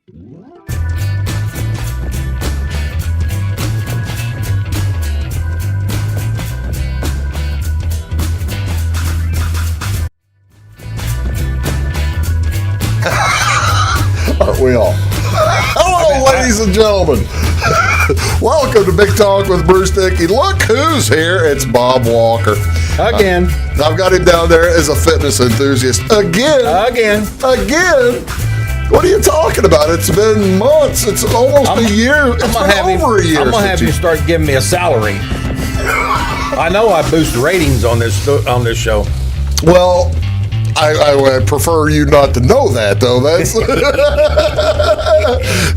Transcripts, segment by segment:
Aren't we all? Hello, ladies and gentlemen. Welcome to Big Talk with Bruce Dickey. Look who's here. It's Bob Walker. Again. I've got him down there as a fitness enthusiast. Again. What are you talking about? It's been months. It's almost a year. It's been over a year. I'm going to have you start giving me a salary. I know I boost ratings on this show. Well, I would prefer you not to know that, though. That's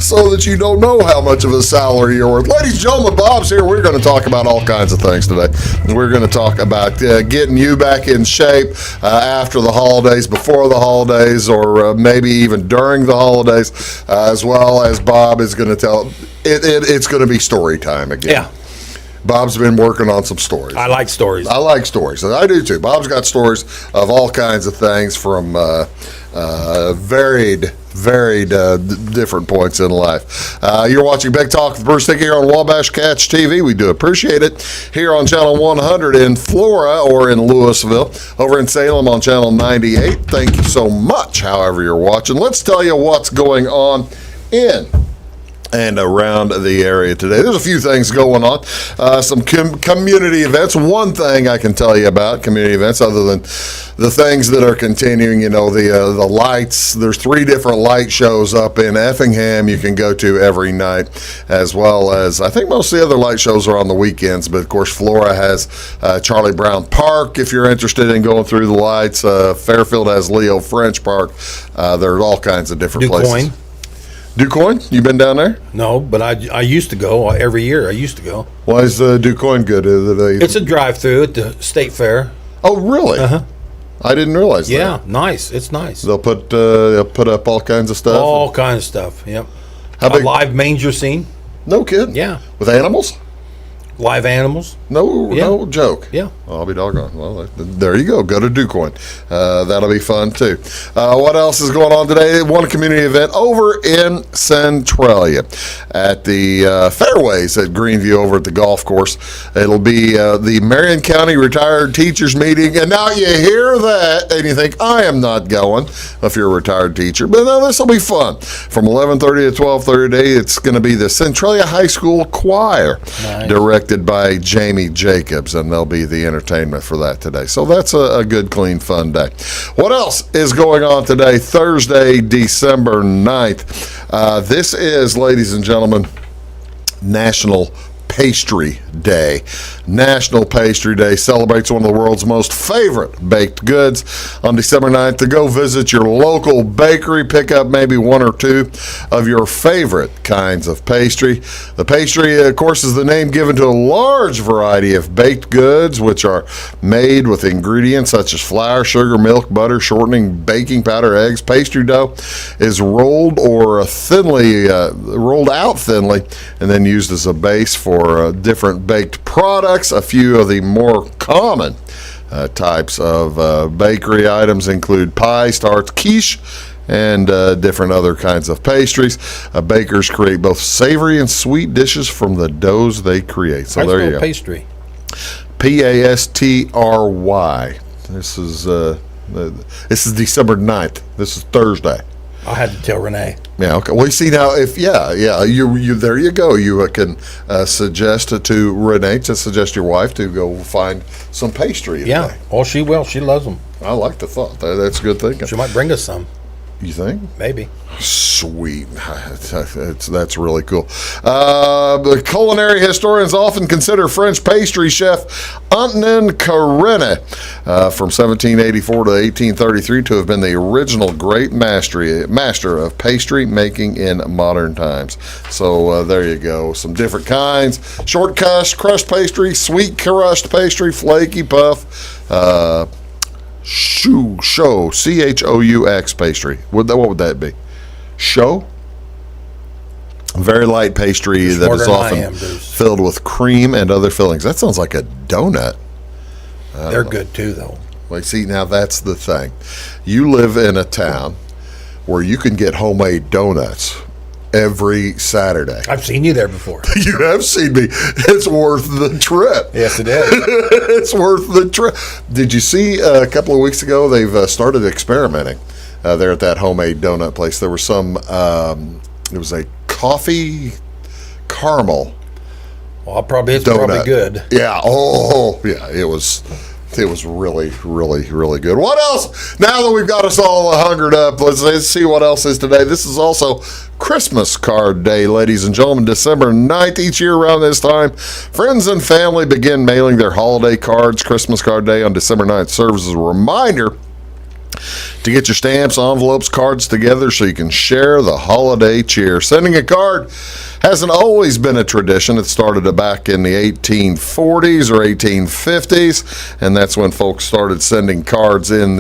so that you don't know how much of a salary you're worth. Ladies and gentlemen, Bob's here. We're going to talk about all kinds of things today. We're going to talk about getting you back in shape after the holidays, before the holidays, or maybe even during the holidays, as well as Bob is going to tell. It's going to be story time again. Yeah. Bob's been working on some stories. I like stories. I like stories. And I do too. Bob's got stories of all kinds of things from varied different points in life. You're watching Big Talk with Bruce Dickey here on Wabash Catch TV. We do appreciate it. Here on Channel 100 in Flora or in Louisville. Over in Salem on Channel 98. Thank you so much, however you're watching. Let's tell you what's going on in and around the area today. There's a few things going on. Some community events. One thing I can tell you about community events, other than the things that are continuing, the lights. There's 3 different light shows up in Effingham you can go to every night, as well as I think most of the other light shows are on the weekends. But of course, Flora has Charlie Brown Park if you're interested in going through the lights. Fairfield has Leo French Park. There are all kinds of different places. DuQuoin? You been down there? No, but I used to go every year. I used to go. Why is DuQuoin good? It's a drive-through at the state fair. Oh, really? Uh-huh. I didn't realize that. Yeah, nice. It's nice. They'll put up all kinds of stuff. All kinds of stuff. Yep. How big? A live manger scene. No kidding. Yeah. With animals? Live animals. No joke. Yeah. I'll be doggone. Well, there you go. Go to DuQuoin. That'll be fun, too. What else is going on today? One community event over in Centralia at the Fairways at Greenview over at the golf course. It'll be the Marion County Retired Teachers Meeting. And now you hear that and you think, I am not going if you're a retired teacher. But no, this will be fun. From 11:30 to 12:30 today, it's going to be the Centralia High School Choir. Nice. Directed by Jamie Jacobs, and there'll be the entertainment for that today. So that's a good, clean, fun day. What else is going on today? Thursday, December 9th. This is, ladies and gentlemen, National Pastry Day. National Pastry Day celebrates one of the world's most favorite baked goods. On December 9th, to go visit your local bakery, pick up maybe 1 or 2 of your favorite kinds of pastry. The pastry, of course, is the name given to a large variety of baked goods, which are made with ingredients such as flour, sugar, milk, butter, shortening, baking powder, eggs. Pastry dough is rolled out thinly, and then used as a base for different baked products. A few of the more common types of bakery items include pies, tarts, quiche, and different other kinds of pastries. Bakers create both savory and sweet dishes from the doughs they create. So there you go. Pastry. Pastry. This is December 9th. This is Thursday. I had to tell Renee. Yeah. Okay. Well, you see now, if you there you go. You can suggest to Renee to suggest your wife to go find some pastry. Yeah. Today. Oh, she will. She loves them. I like the thought. That's good thinking. She might bring us some. You think? Maybe. Sweet. That's really cool. The culinary historians often consider French pastry chef Antonin Carême from 1784 to 1833 to have been the original great master of pastry making in modern times. So there you go. Some different kinds. Short crust pastry, sweet crust pastry, flaky puff, Chaux, C-H-O-U-X pastry. What would that be? Chaux? Very light pastry that is often filled with cream and other fillings. That sounds like a donut. They're good too, though. Well, see, now that's the thing. You live in a town where you can get homemade donuts every Saturday. I've seen you there before. You have seen me. It's worth the trip. Yes, it is. It's worth the trip. Did you see a couple of weeks ago they've started experimenting there at that homemade donut place? There was some, it was a coffee caramel Well, it's donut. probably good. Yeah. Oh, yeah. It was really, really, really good. What else? Now that we've got us all hungered up, let's see what else is today. This is also Christmas card day, ladies and gentlemen. December 9th, each year around this time, friends and family begin mailing their holiday cards. Christmas card day on December 9th serves as a reminder to get your stamps, envelopes, cards together so you can share the holiday cheer. Sending a card hasn't always been a tradition. It started back in the 1840s or 1850s, and that's when folks started sending cards in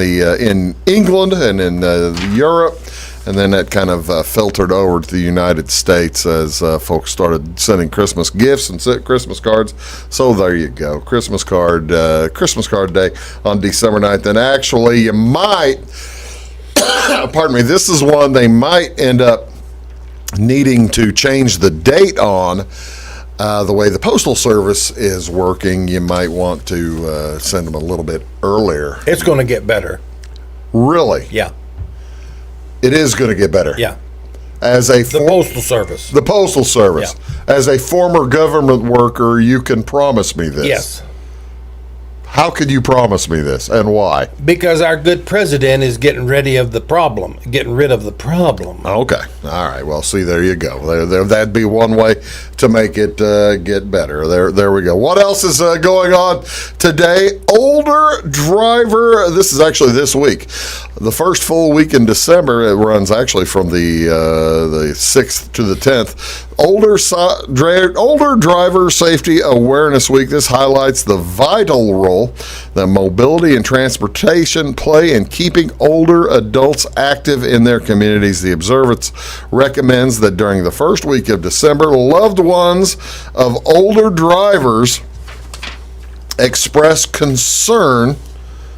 England and in Europe. And then that kind of filtered over to the United States as folks started sending Christmas gifts and Christmas cards. So there you go, Christmas card day on December 9th. And actually, you might, pardon me, this is one they might end up needing to change the date on. The way the Postal Service is working, you might want to send them a little bit earlier. It's going to get better. Really? Yeah. It is going to get better. Yeah. As a The Postal Service. The Postal Service. Yeah. As a former government worker, you can promise me this. Yes. How could you promise me this, and why? Because our good president is getting rid of the problem. Okay. All right. Well, see, there you go. That'd be one way to make it get better. There we go. What else is going on today? Older driver. This is actually this week. The first full week in December. It runs actually from the 6th to the 10th. Older Driver Safety Awareness Week. This highlights the vital role that mobility and transportation play in keeping older adults active in their communities. The observance recommends that during the first week of December, loved ones of older drivers express concern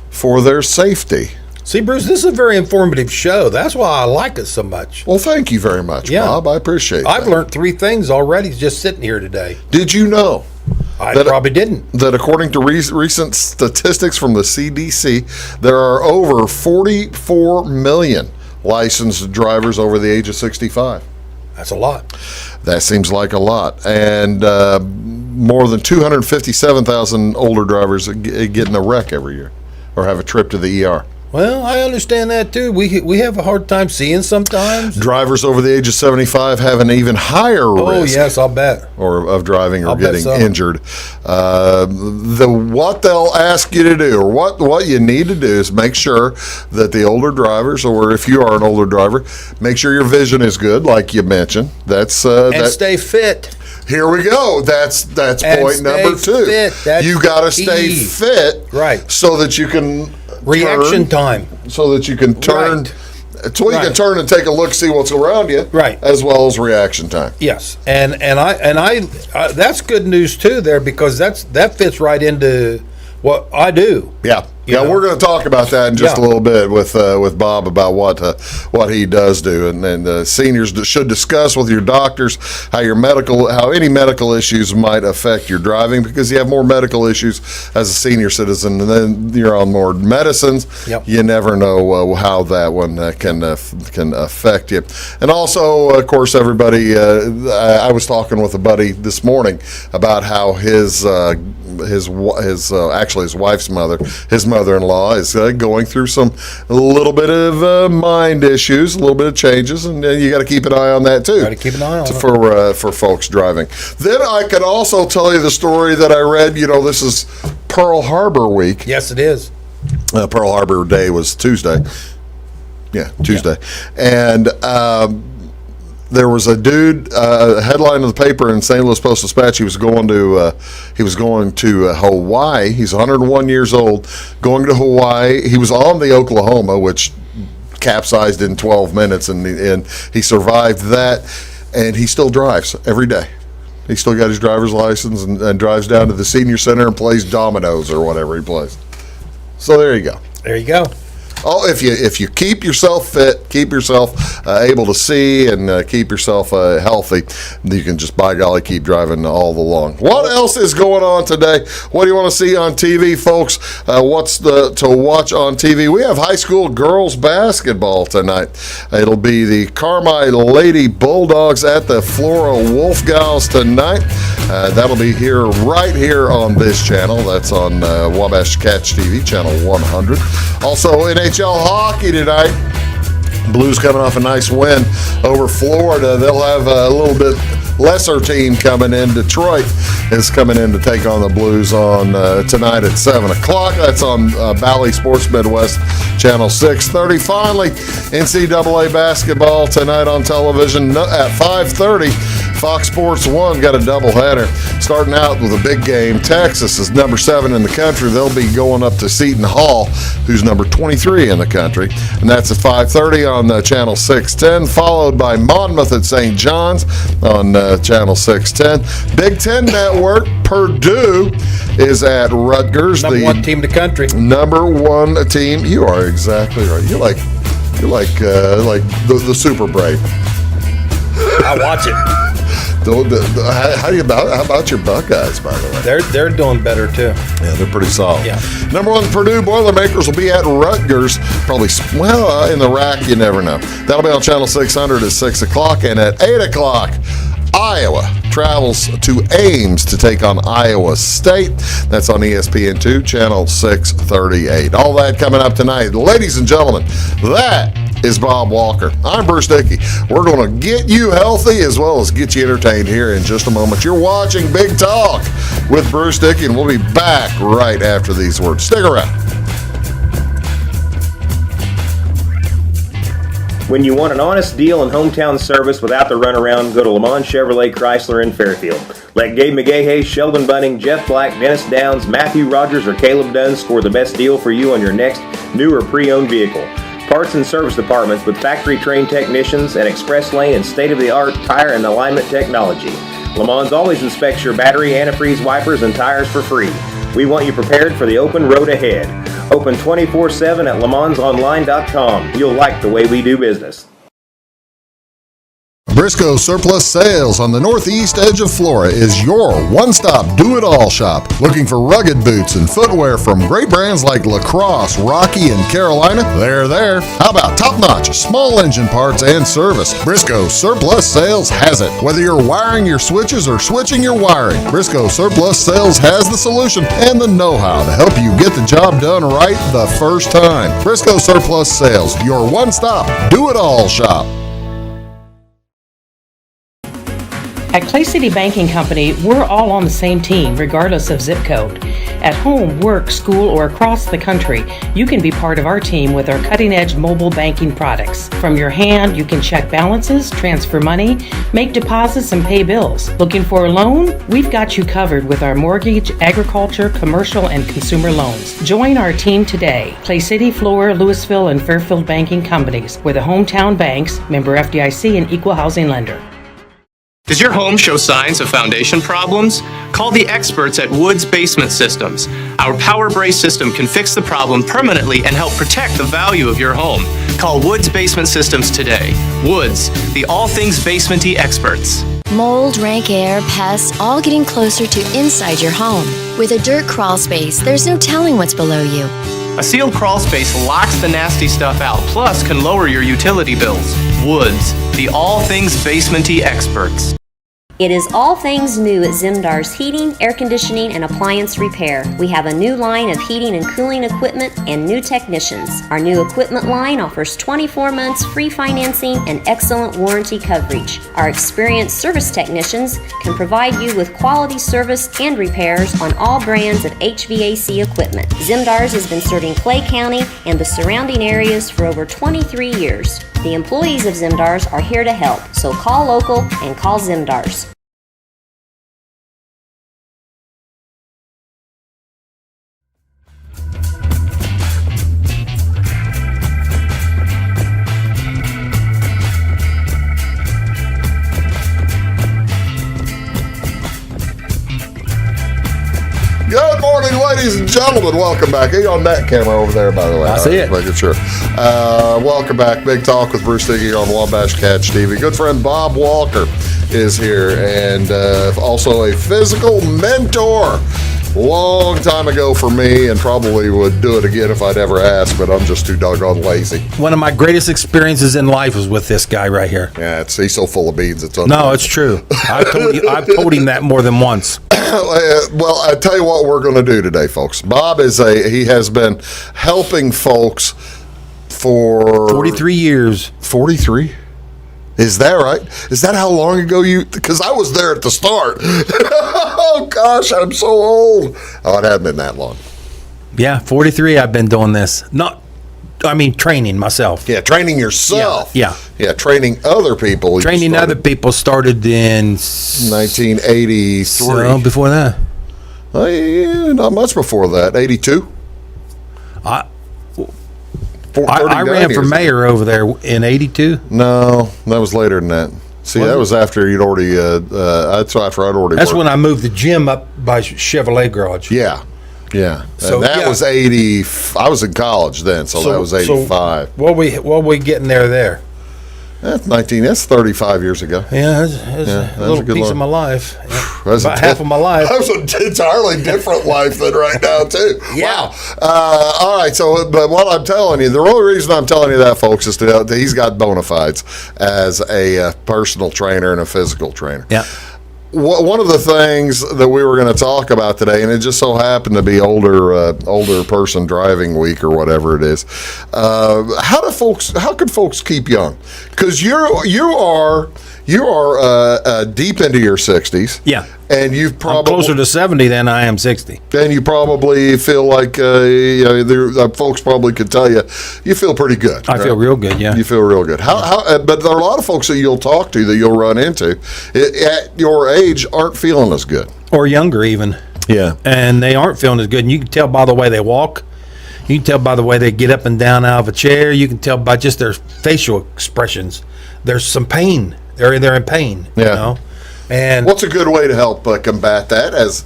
for their safety. See, Bruce, this is a very informative show. That's why I like it so much. Well, thank you very much, Bob. I appreciate I've that. learned 3 things already just sitting here today. Did you know? I probably didn't. That according to recent statistics from the CDC, there are over 44 million licensed drivers over the age of 65. That's a lot. That seems like a lot. And more than 257,000 older drivers get in a wreck every year or have a trip to the ER. Well, I understand that too. We have a hard time seeing sometimes. Drivers over the age of 75 have an even higher risk. Oh, yes, I'll bet. Or of driving or I'll bet getting so. injured. What they'll ask you to do, or what you need to do, is make sure that the older drivers, or if you are an older driver, make sure your vision is good, like you mentioned. That's Stay fit. Here we go. That's And point number 2. fit. That's You got to stay key. fit, Right. So that you can Reaction time. so that you can turn. Right. So you can turn and take a look, see what's around you, Right. as well as reaction time. Yes, and I that's good news too there, because that fits right into what I do. Yeah, You know? we're going to talk about that in just a Yeah. little bit with Bob about what he does do, and seniors should discuss with your doctors how any medical issues might affect your driving, because you have more medical issues as a senior citizen, and then you're on more medicines. Yep. You never know how that one can affect you. And also, of course, everybody. I was talking with a buddy this morning about how his wife's mother, his mother-in-law, is going through a little bit of mind issues, a little bit of changes, and you got to keep an eye on that too. Got to keep an eye on it. For folks driving. Then I could also tell you the story that I read. This is Pearl Harbor week. Yes, it is. Pearl Harbor Day was Tuesday. Yeah, Tuesday, and. There was a dude, headline of the paper in St. Louis Post-Dispatch. He was going to Hawaii. He's 101 years old, going to Hawaii. He was on the Oklahoma, which capsized in 12 minutes, and he survived that. And he still drives every day. He still got his driver's license and drives down to the senior center and plays dominoes or whatever he plays. So there you go. There you go. Oh, if you keep yourself fit, keep yourself able to see, and keep yourself healthy, you can just, by golly, keep driving all along. What else is going on today? What do you want to see on TV, folks? What's to watch on TV? We have high school girls basketball tonight. It'll be the Carmi Lady Bulldogs at the Flora Wolf Gals tonight. That'll be right here on this channel. That's on Wabash Catch TV, channel 100. Also, NHL hockey tonight. Blues coming off a nice win over Florida. They'll have a little bit lesser team coming in. Detroit is coming in to take on the Blues on tonight at 7 o'clock. That's on Bally Sports Midwest, channel 630. Finally, NCAA basketball tonight on television at 5:30. Fox Sports 1 got a doubleheader. Starting out with a big game. Texas is number 7 in the country. They'll be going up to Seton Hall, who's number 23 in the country. And that's at 5:30 on channel 610, followed by Monmouth at St. John's on channel 610. Big Ten Network, Purdue is at Rutgers. Number one team in the country. Number one team. You are exactly right. You're like the Super Brave. I watch it. How about your Buckeyes, by the way? They're doing better too. Yeah, they're pretty solid. Yeah. Number 1 Purdue Boilermakers will be at Rutgers. Probably, in the rack, you never know. That'll be on channel 600 at 6 o'clock, and at 8 o'clock, Iowa travels to Ames to take on Iowa State. That's on ESPN2, channel 638. All that coming up tonight. Ladies and gentlemen, that is Bob Walker. I'm Bruce Dickey. We're going to get you healthy as well as get you entertained here in just a moment. You're watching Big Talk with Bruce Dickey, and we'll be back right after these words. Stick around. When you want an honest deal and hometown service without the runaround, go to Le Mans Chevrolet Chrysler in Fairfield. Let Gabe McGahey, Sheldon Bunning, Jeff Black, Dennis Downs, Matthew Rogers, or Caleb Dunn score the best deal for you on your next new or pre-owned vehicle. Parts and service departments with factory-trained technicians and express lane and state-of-the-art tire and alignment technology. Le Mans always inspects your battery, antifreeze, wipers, and tires for free. We want you prepared for the open road ahead. Open 24/7 at lemansonline.com. You'll like the way we do business. Briscoe Surplus Sales on the northeast edge of Flora is your one-stop do-it-all shop. Looking for rugged boots and footwear from great brands like Lacrosse, Rocky, and Carolina? They're there. How about top-notch small engine parts and service? Briscoe Surplus Sales has it. Whether you're wiring your switches or switching your wiring, Briscoe Surplus Sales has the solution and the know-how to help you get the job done right the first time. Briscoe Surplus Sales, your one-stop do-it-all shop. At Clay City Banking Company, we're all on the same team, regardless of zip code. At home, work, school, or across the country, you can be part of our team with our cutting-edge mobile banking products. From your hand, you can check balances, transfer money, make deposits, and pay bills. Looking for a loan? We've got you covered with our mortgage, agriculture, commercial, and consumer loans. Join our team today. Clay City, Flora, Louisville, and Fairfield Banking Companies. We're the hometown banks, member FDIC, and equal housing lender. Does your home show signs of foundation problems? Call the experts at Woods Basement Systems. Our Power Brace system can fix the problem permanently and help protect the value of your home. Call Woods Basement Systems today. Woods, the all things basement-y experts. Mold, rank air, pests, all getting closer to inside your home. With a dirt crawl space, there's no telling what's below you. A sealed crawl space locks the nasty stuff out, plus can lower your utility bills. Woods, the all things basement-y experts. It is all things new at Zimdar's Heating, Air Conditioning, and Appliance Repair. We have a new line of heating and cooling equipment and new technicians. Our new equipment line offers 24 months free financing and excellent warranty coverage. Our experienced service technicians can provide you with quality service and repairs on all brands of HVAC equipment. Zimdar's has been serving Clay County and the surrounding areas for over 23 years. The employees of Zimdar's are here to help, so call local and call Zimdar's. Good morning, Ladies and gentlemen, welcome back. Are you on that camera over there, by the way? I see it. Making sure. Welcome back. Big Talk with Bruce Dickey on Wabash Catch TV. Good friend Bob Walker is here, and also a physical mentor. Long time ago for me, and probably would do it again if I'd ever ask, but I'm just too doggone lazy. One of my greatest experiences in life was with this guy right here. Yeah, he's so full of beans. It's No, it's true. I've told him that more than once. Well, I tell you what we're going to do today, folks. Bob he has been helping folks for 43 years. 43? Is that right? Is that how long ago because I was there at the start. Oh gosh, I'm so old. Oh, it hadn't been that long. Yeah, 43 I've been doing this. Training myself. Yeah, training yourself. Yeah. Training other people. Training other people started in 1983. So before that. Not much before that. 82. I ran for mayor over there in 82. No, that was later than that. See, that was after you'd already. That's after I'd already. That's worked. when I moved the gym up by Chevrolet Garage. Yeah. So and that was 80. I was in college then, so that was 85. What we getting there? That's 19. That's 35 years ago. Yeah, that's a little piece look. of my life. That's About half of my life. That was an entirely different life than right now, too. Yeah. Wow. All right. So, but what I'm telling you, the only reason I'm telling you that, folks, is that he's got bona fides as a personal trainer and a physical trainer. Yeah. One of the things that we were going to talk about today, and it just so happened to be older person driving week or whatever it is. How can folks keep young? Because you are deep into your 60s. Yeah. And you've I'm probably closer to 70 than I am 60. and you probably feel like folks probably could tell you feel pretty good. I feel real good. Yeah. You feel real good. But there are a lot of folks that you'll talk to that you'll run into at your age aren't feeling as good. Or younger even. Yeah. And they aren't feeling as good. And you can tell by the way they walk. You can tell by the way they get up and down out of a chair. You can tell by just their facial expressions. There's some pain. They're in pain. Yeah. You know? And what's a good way to help combat that as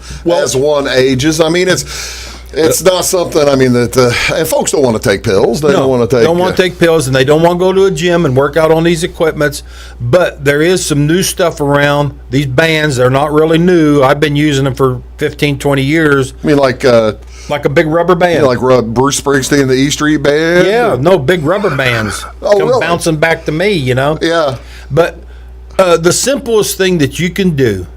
one ages? I mean, it's not something. I mean that and folks don't want to take pills. They don't want to take pills, and they don't want to go to a gym and work out on these equipments. But there is some new stuff around. These bands, they're not really new. I've been using them for 15, 20 years. I mean, like a big rubber band. Like Bruce Springsteen, the E Street Band? Yeah, no, big rubber bands come really? bouncing back to me, you know? Yeah. But the simplest thing that you can do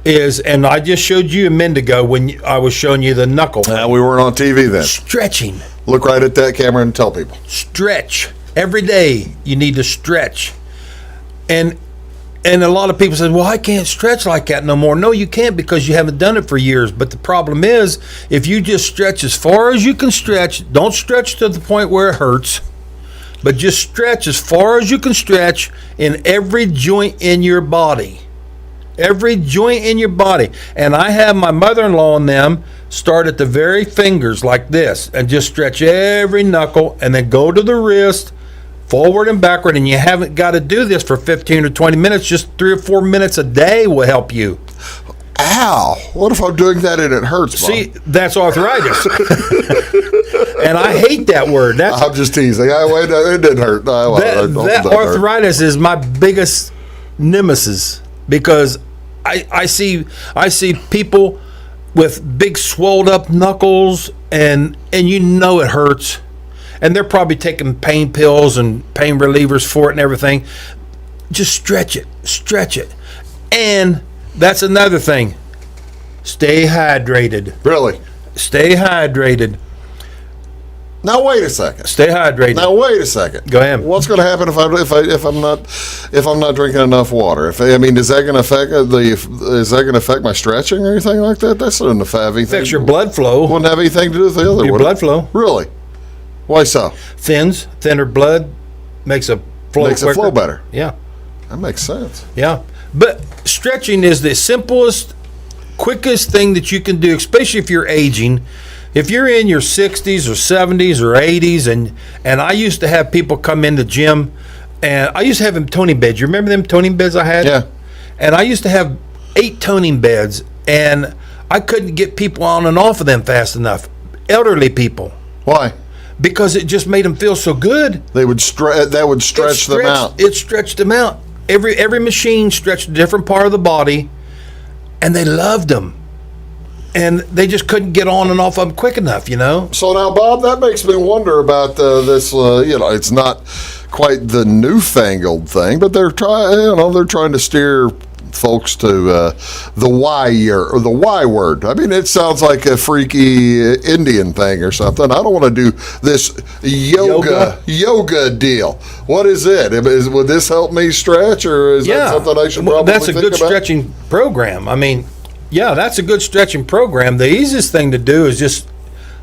is, and I just showed you a minute ago when I was showing you the knuckle. We weren't on TV then. Stretching. Look right at that camera and tell people. Stretch. Every day you need to stretch. And a lot of people say, well, I can't stretch like that no more. No, you can't because you haven't done it for years. But the problem is, if you just stretch as far as you can stretch, don't stretch to the point where it hurts, but just stretch as far as you can stretch in every joint in your body. Every joint in your body. And I have my mother-in-law and them start at the very fingers like this and just stretch every knuckle and then go to the wrist, forward and backward, and you haven't got to do this for 15 or 20 minutes. Just 3 or 4 minutes a day will help you. Ow. What if I'm doing that and it hurts, Bob? See, that's arthritis. And I hate that word. I'm just teasing. It didn't hurt. That arthritis is my biggest nemesis because I see people with big swelled up knuckles and you know it hurts. And they're probably taking pain pills and pain relievers for it and everything. Just stretch it. And that's another thing. Stay hydrated. Really? Stay hydrated. Now wait a second. Stay hydrated. Now wait a second. Go ahead. What's going to happen if I'm not drinking enough water? Is that going to affect my stretching or anything like that? That shouldn't have anything. Affects your blood flow. Wouldn't have anything to do with the other. Your blood flow. Really? Why so? Thinner blood makes it flow quicker. It flow better. Yeah. That makes sense. Yeah. But stretching is the simplest, quickest thing that you can do, especially if you're aging. If you're in your 60s or 70s or 80s, and I used to have people come in the gym, and I used to have them toning beds. You remember them toning beds I had? Yeah. And I used to have 8 toning beds, and I couldn't get people on and off of them fast enough. Elderly people. Why? Because it just made them feel so good. That would stretch them out. It stretched them out. Every machine stretched a different part of the body, and they loved them. And they just couldn't get on and off of them quick enough, you know? So now, Bob, that makes me wonder about this. It's not quite the newfangled thing, but they're trying to steer folks to the Y word. I mean, it sounds like a freaky Indian thing or something. I don't want to do this yoga deal. What is it? Would this help me stretch, or is that something I should probably that's a good stretching program. I mean, yeah, that's a good stretching program. The easiest thing to do is just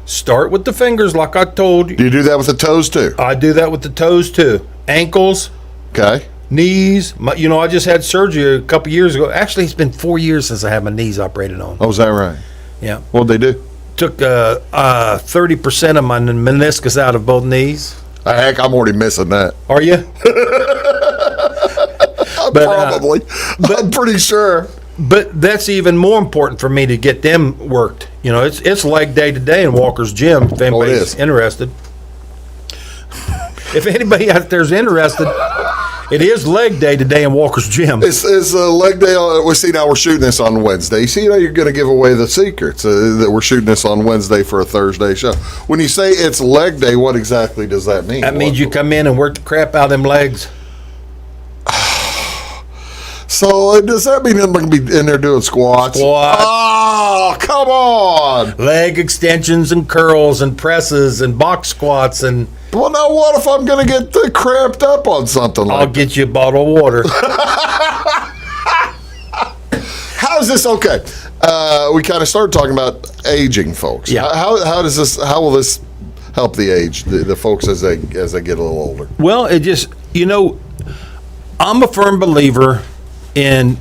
start with the fingers, like I told you. Do you do that with the toes too? I do that with the toes too. Ankles. Okay. Knees. I just had surgery a couple years ago. Actually, it's been 4 years since I had my knees operated on. Oh, is that right? Yeah. What'd they do? Took 30% of my meniscus out of both knees. Heck, I'm already missing that. Are you? Probably. I'm pretty sure. But that's even more important for me to get them worked. It's leg day today in Walker's gym. If anybody's interested. If anybody out there's interested, it is leg day today in Walker's gym. It's leg day. Now we're shooting this on Wednesday. See, you're going to give away the secrets that we're shooting this on Wednesday for a Thursday show. When you say it's leg day, what exactly does that mean? That means you come in and work the crap out of them legs. So does that mean I'm going to be in there doing squats? Oh, come on. Leg extensions and curls and presses and box squats and... Well, now what if I'm going to get cramped up on something like that? I'll get you a bottle of water. How's this? Okay. We kind of started talking about aging folks. Yeah. How will this help the folks as they get a little older? Well, it just, I'm a firm believer in,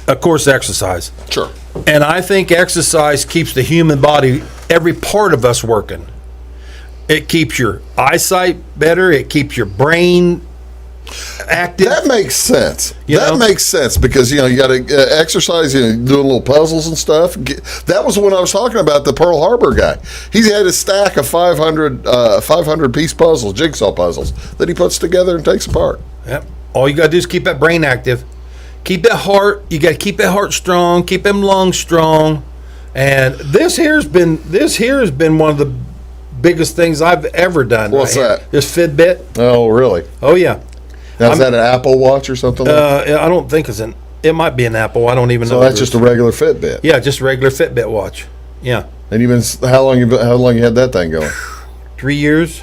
of course, exercise. Sure. And I think exercise keeps the human body, every part of us, working. It keeps your eyesight better. It keeps your brain active. That makes sense. That makes sense because you got to exercise. Doing little puzzles and stuff. That was when I was talking about the Pearl Harbor guy. He had a stack of 500 piece puzzles, jigsaw puzzles that he puts together and takes apart. Yep. All you got to do is keep that brain active. Keep that heart. You got to keep that heart strong. Keep them lungs strong. And this here's been one of the biggest things I've ever done. What's that? This Fitbit. Oh, really? Oh, yeah. Now, is that an Apple Watch or something like that? I don't think it might be an Apple. I don't even know. So that's just a regular Fitbit? Yeah, just a regular Fitbit watch. Yeah. And how long you had that thing going? 3 years.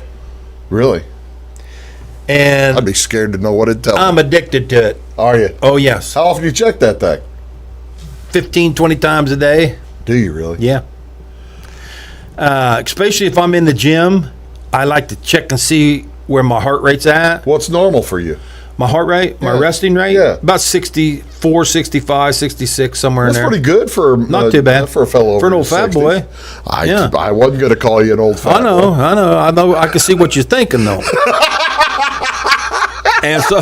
Really? And I'd be scared to know what it'd tell me. I'm addicted to it. Are you? Oh, yes. How often do you check that thing? 15, 20 times a day. Do you really? Yeah. Especially if I'm in the gym, I like to check and see where my heart rate's at. What's normal for you? My heart rate, my resting rate? Yeah. About 64, 65, 66, somewhere in there. That's pretty good for... Not too bad. For a fellow over for an old fat 60s. boy. I wasn't going to call you an old fat boy. I know. I can see what you're thinking, though. And so...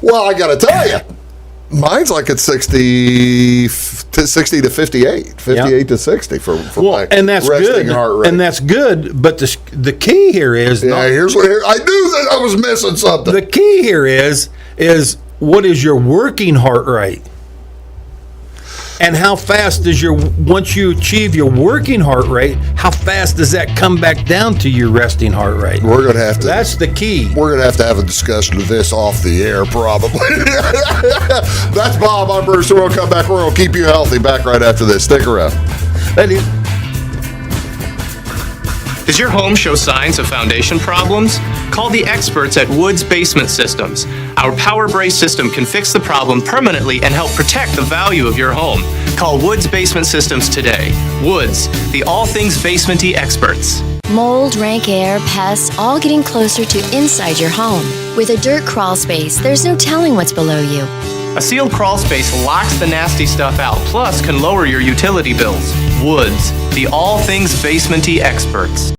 well, I got to tell you. Mine's like at 60 to 58 to 60 for my and that's resting good. heart rate. And that's good, but the key here is... here's what I knew that I was missing something. The key here is what is your working heart rate? And how fast does once you achieve your working heart rate, how fast does that come back down to your resting heart rate? We're going to have to... That's the key. We're going to have a discussion of this off the air, probably. That's Bob. I'm Bruce. We're going to come back. We're going to keep you healthy. Back right after this. Stick around. That is... Does your home show signs of foundation problems? Call the experts at Woods Basement Systems. Our Power Brace system can fix the problem permanently and help protect the value of your home. Call Woods Basement Systems today. Woods, the all things basement-y experts. Mold, rank air, pests, all getting closer to inside your home. With a dirt crawl space, there's no telling what's below you. A sealed crawl space locks the nasty stuff out, plus can lower your utility bills. Woods, the all things basement-y experts.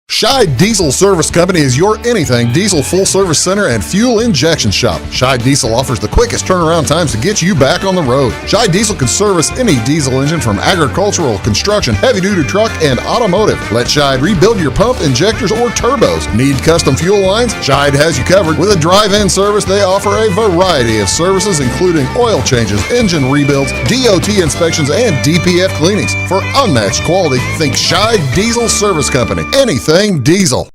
Scheid Diesel Service Company is your anything diesel full service center and fuel injection shop. Scheid Diesel offers the quickest turnaround times to get you back on the road. Scheid Diesel can service any diesel engine from agricultural, construction, heavy-duty truck, and automotive. Let Scheid rebuild your pump, injectors, or turbos. Need custom fuel lines? Scheid has you covered. With a drive-in service, they offer a variety of services, including oil changes, engine rebuilds, DOT inspections, and DPF cleanings. For unmatched quality, think Scheid Diesel Service Company. Anything diesel.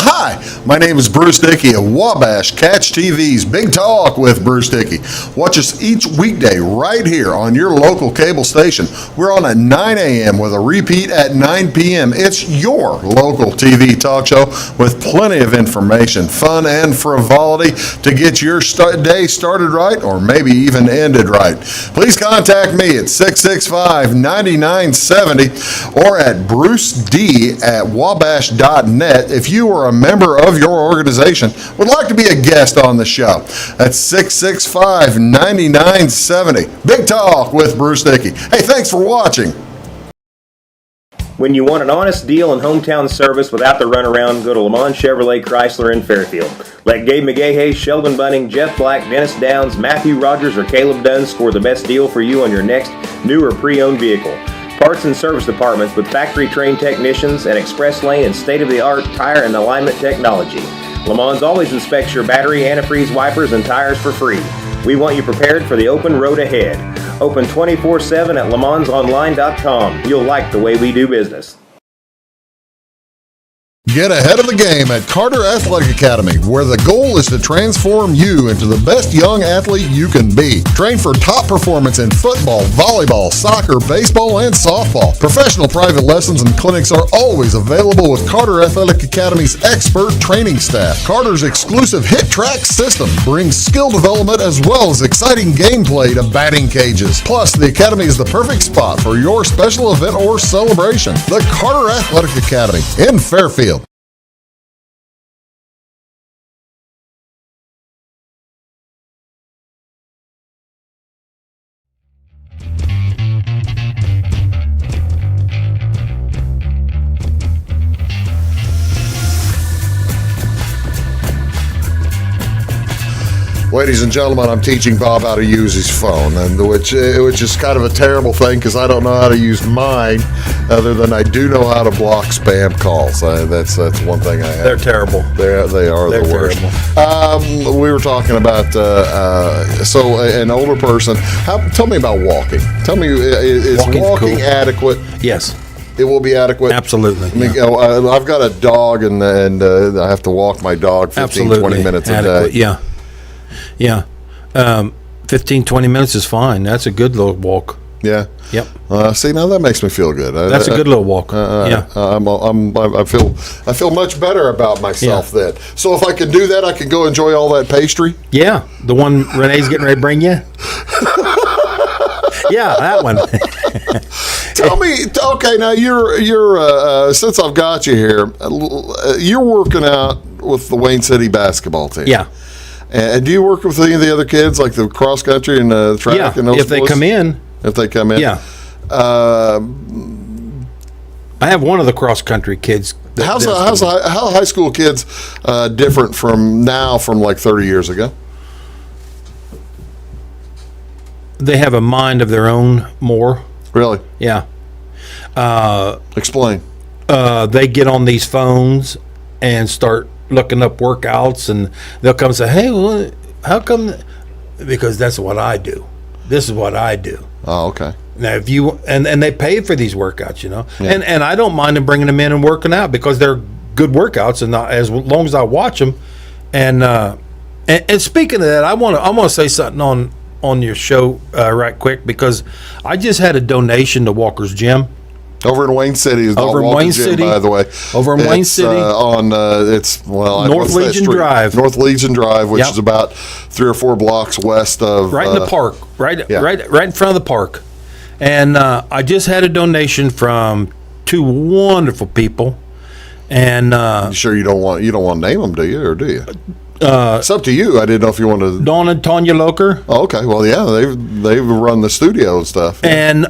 Hi, my name is Bruce Dickey of Wabash Catch TV's Big Talk with Bruce Dickey. Watch us each weekday right here on your local cable station. We're on at 9 a.m. with a repeat at 9 p.m. It's your local TV talk show with plenty of information, fun, and frivolity to get your day started right or maybe even ended right. Please contact me at 665-9970 or at bruced@wabash.net if you are a member of your organization would like to be a guest on the show. That's 665-9970. Big Talk with Bruce Dickey. Hey, thanks for watching. When you want an honest deal and hometown service without the runaround, go to Lamont Chevrolet Chrysler in Fairfield. Let Gabe McGahey, Sheldon Bunning, Jeff Black, Dennis Downs, Matthew Rogers, or Caleb Dunn score the best deal for you on your next new or pre-owned vehicle. Parts and service departments with factory-trained technicians and express lane and state-of-the-art tire and alignment technology. Lamont always inspects your battery, antifreeze, wipers, and tires for free. We want you prepared for the open road ahead. Open 24/7 at LeMansOnline.com. You'll like the way we do business. Get ahead of the game at Carter Athletic Academy, where the goal is to transform you into the best young athlete you can be. Train for top performance in football, volleyball, soccer, baseball, and softball. Professional private lessons and clinics are always available with Carter Athletic Academy's expert training staff. Carter's exclusive Hit Track system brings skill development as well as exciting gameplay to batting cages. Plus, the Academy is the perfect spot for your special event or celebration. The Carter Athletic Academy in Fairfield. Ladies and gentlemen, I'm teaching Bob how to use his phone, and which is kind of a terrible thing because I don't know how to use mine, other than I do know how to block spam calls. That's one thing I have. They're terrible. They're the worst. Terrible. We were talking about so an older person. Tell me about walking. Tell me, is walking cool. Adequate? Yes. It will be adequate? Absolutely. I mean, I've got a dog, and I have to walk my dog 15, 20 minutes adequate. a day. Yeah. Yeah. 15, 20 minutes is fine. That's a good little walk. Yeah. Yep. See, now that makes me feel good. That's a good little walk. Yeah. I feel much better about myself then. So if I can do that, I can go enjoy all that pastry. Yeah. The one Renee's getting ready to bring you. Yeah, that one. Tell me, okay, now you're since I've got you here, you're working out with the Wayne City basketball team. Yeah. And do you work with any of the other kids, like the cross country and track? Yeah, and those if they boys? come in. If they come in. Yeah. I have one of the cross country kids. How high school kids different from like 30 years ago? They have a mind of their own more. Really? Yeah. Explain. They get on these phones and start looking up workouts, and they'll come and say, hey, well, how come? Because that's what I do. This is what I do. Oh, okay. Now, if you and they pay for these workouts, Yeah. and I don't mind them bringing them in and working out because they're good workouts, and as long as I watch them. And speaking of that, I want to say something on your show right quick, because I just had a donation to Walker's Gym. Over in Wayne City, over in Wayne City, by the way. Over in Wayne City, North Legion Drive. North Legion Drive, which is about 3 or 4 blocks west of. Right in the park, right in front of the park. And I just had a donation from 2 wonderful people. And you sure you don't want to name them, do you, or do you? It's up to you. I didn't know if you wanted to. Dawn and Tanya Loker. Oh, okay. Well, yeah, they've run the studio and stuff. Yeah. And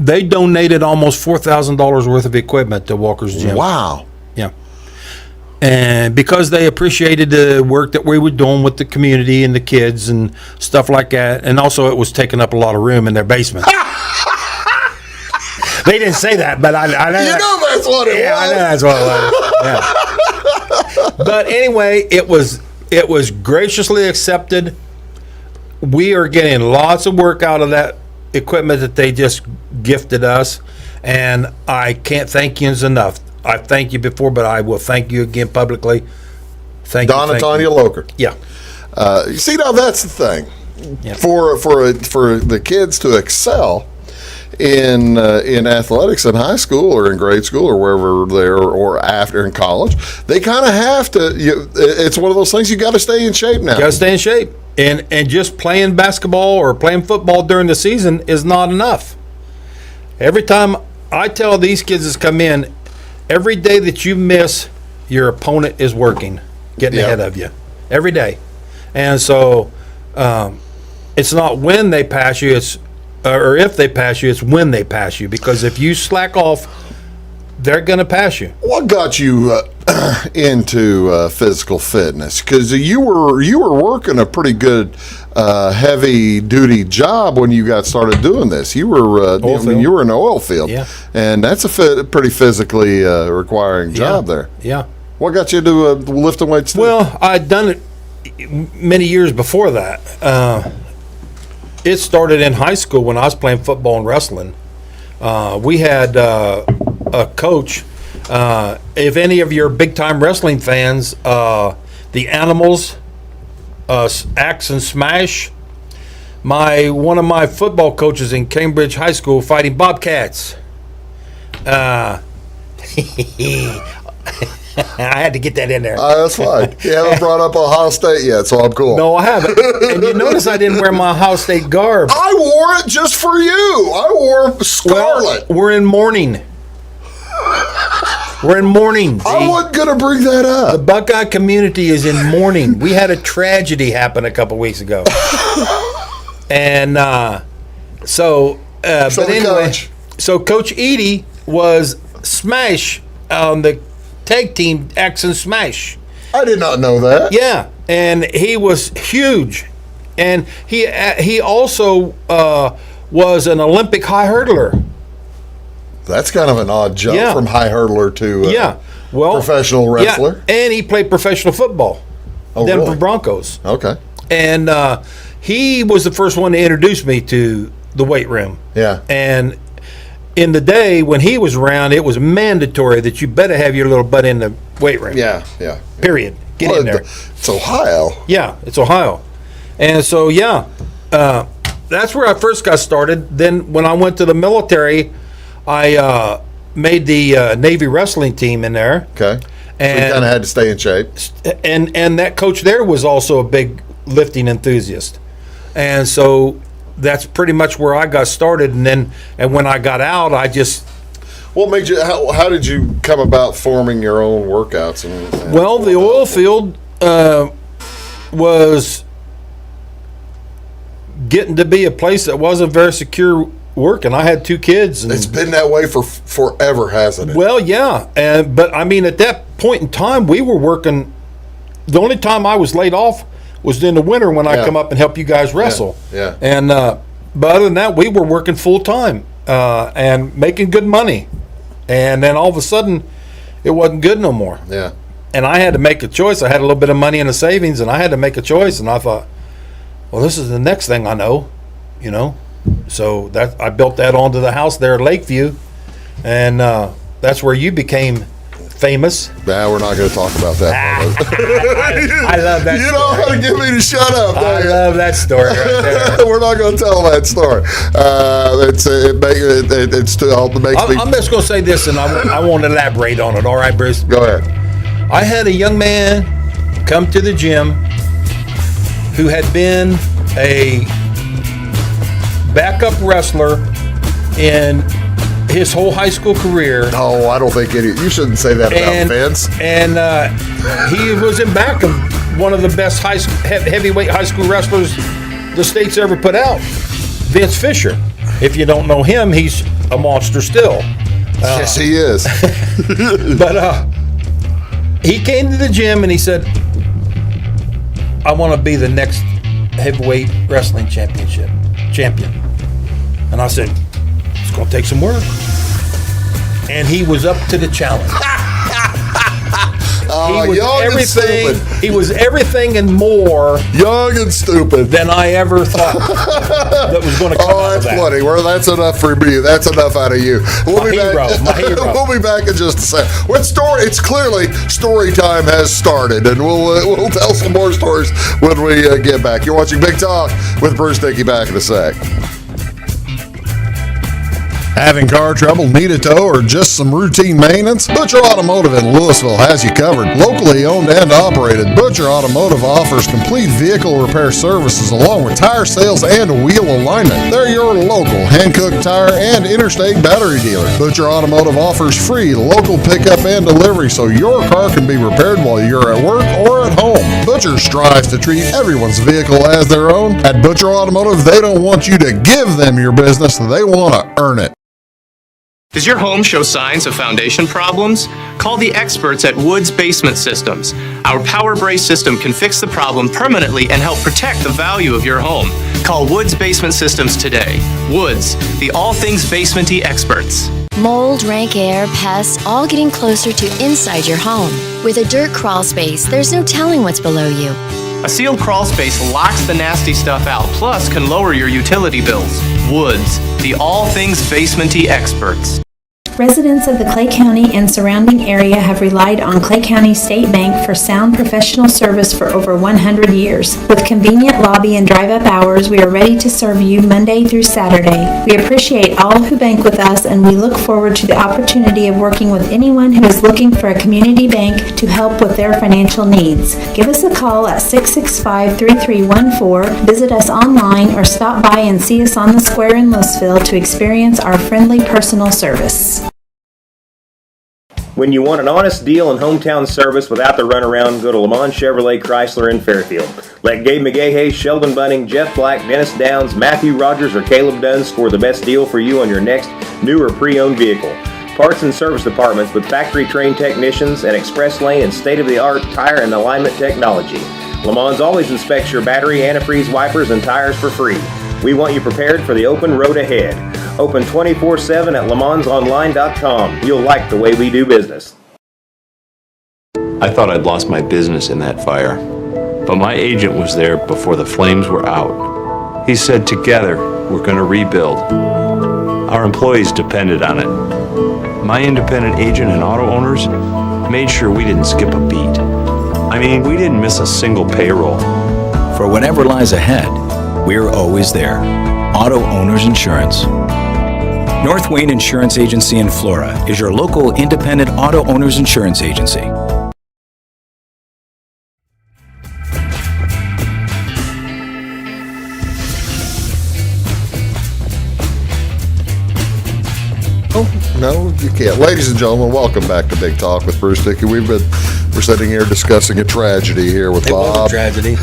They donated almost $4,000 worth of equipment to Walker's Gym. Wow. Yeah. And because they appreciated the work that we were doing with the community and the kids and stuff like that, and also it was taking up a lot of room in their basement. They didn't say that, but I know. You know that's what it Yeah, was. I know that's what it was. Yeah. But anyway, it was graciously accepted. We are getting lots of work out of that equipment that they just gifted us, and I can't thank you enough. I thanked you before, but I will thank you again publicly. Thank Don you. and thank Tanya you. Loker. Yeah. You see, now that's the thing. Yeah. For the kids to excel in athletics in high school or in grade school or wherever they're or after in college, they kind of have to. It's one of those things you got to stay in shape now. Got to stay in shape, and just playing basketball or playing football during the season is not enough. Every time I tell these kids that come in, every day that you miss, your opponent is working, getting ahead of you, every day, and so it's not when they pass you, it's or if they pass you, it's when they pass you. Because if you slack off, they're going to pass you. What got you into physical fitness? Because you were working a pretty good heavy duty job when you got started doing this. You were you were in the oil field, Yeah. and that's a pretty physically requiring job there. Yeah. What got you to lifting weights? Well, I'd done it many years before that. It started in high school when I was playing football and wrestling. We had a coach. If any of your big-time wrestling fans, the Animals, Axe and Smash, one of my football coaches in Cambridge High School fighting Bobcats. I had to get that in there. That's fine. You haven't brought up Ohio State yet, so I'm cool. No, I haven't. And you notice I didn't wear my Ohio State garb. I wore it just for you. I wore scarlet. Well, we're in mourning. We're in mourning. I wasn't going to bring that up. The Buckeye community is in mourning. We had a tragedy happen a couple weeks ago. And but anyway, Coach. So Coach Edie was Smash on the tag team Axe and Smash. I did not know that. Yeah, and he was huge, and he also was an Olympic high hurtler. That's kind of an odd jump from high hurdler to professional wrestler. Yeah, and he played professional football. Oh, Denver really? Broncos. Okay. And he was the first one to introduce me to the weight room. Yeah. And in the day when he was around, it was mandatory that you better have your little butt in the weight room. Yeah. Period. Get in there. It's Ohio. Yeah, it's Ohio. And so, that's where I first got started. Then when I went to the military, I made the Navy wrestling team in there. Okay. And so you kind of had to stay in shape. And that coach there was also a big lifting enthusiast. And so that's pretty much where I got started. And when I got out, I just... What made you? How did you come about forming your own workouts? Well, the oil field was getting to be a place that wasn't very secure work, and I had 2 kids. And, it's been that way for forever, hasn't it? Well, yeah, but I mean, at that point in time, we were working. The only time I was laid off was in the winter when I come up and help you guys wrestle. Yeah. And but other than that, we were working full time and making good money. And then all of a sudden, it wasn't good no more. Yeah. And I had to make a choice. I had a little bit of money in the savings, and I had to make a choice. And I thought, well, this is the next thing I know, So that I built that onto the house there at Lakeview, and that's where you became famous. Nah, we're not going to talk about that. I love that. You know how to get me to shut up. I love that story right there. We're not going to tell that story. I'm just going to say this, and I won't elaborate on it. All right, Bruce? Go ahead. I had a young man come to the gym who had been a backup wrestler in his whole high school career. No, I don't think you shouldn't say that about Vince. And he was in back of one of the best heavyweight high school wrestlers the state's ever put out, Vince Fisher. If you don't know him, he's a monster still. Yes, he is. But he came to the gym and he said, I want to be the next heavyweight wrestling champion. And I said, it's going to take some work. And he was up to the challenge. He was everything and more young and stupid than I ever thought that was going to come out of that. Funny. Well, that's enough for you. That's enough out of you. My hero. We'll be back in just a second. It's clearly story time has started, and we'll tell some more stories when we get back. You're watching Big Talk with Bruce Dickey. Back in a sec. Having car trouble, need a tow, or just some routine maintenance? Butcher Automotive in Louisville has you covered. Locally owned and operated, Butcher Automotive offers complete vehicle repair services along with tire sales and wheel alignment. They're your local hand-cooked tire and interstate battery dealer. Butcher Automotive offers free local pickup and delivery so your car can be repaired while you're at work or at home. Butcher strives to treat everyone's vehicle as their own. At Butcher Automotive, they don't want you to give them your business, they want to earn it. Does your home show signs of foundation problems? Call the experts at Woods Basement Systems. Our Power Brace system can fix the problem permanently and help protect the value of your home. Call Woods Basement Systems today. Woods, the all things basementy experts. Mold, rank air, pests, all getting closer to inside your home. With a dirt crawl space, there's no telling what's below you. A sealed crawl space locks the nasty stuff out, plus can lower your utility bills. Woods, the all things basementy experts. Residents of the Clay County and surrounding area have relied on Clay County State Bank for sound professional service for over 100 years. With convenient lobby and drive-up hours, we are ready to serve you Monday through Saturday. We appreciate all who bank with us, and we look forward to the opportunity of working with anyone who is looking for a community bank to help with their financial needs. Give us a call at 665-3314, visit us online, or stop by and see us on the square in Louisville to experience our friendly personal service. When you want an honest deal and hometown service without the runaround, go to Lamont Chevrolet Chrysler in Fairfield. Let Gabe McGahey, Sheldon Bunning, Jeff Black, Dennis Downs, Matthew Rogers, or Caleb Dunn score the best deal for you on your next new or pre-owned vehicle. Parts and service departments with factory-trained technicians and express lane and state-of-the-art tire and alignment technology. Lamont always inspects your battery, antifreeze, wipers, and tires for free. We want you prepared for the open road ahead. Open 24/7 at LeMansOnline.com. You'll like the way we do business. I thought I'd lost my business in that fire, but my agent was there before the flames were out. He said, together, we're going to rebuild. Our employees depended on it. My independent agent and auto owners made sure we didn't skip a beat. I mean, we didn't miss a single payroll. For whatever lies ahead, we're always there. Auto Owners Insurance. North Wayne Insurance Agency in Flora is your local independent auto owners insurance agency. Oh, no, you can't. Ladies and gentlemen, welcome back to Big Talk with Bruce Dickey. We're sitting here discussing a tragedy here with Bob. It was a tragedy.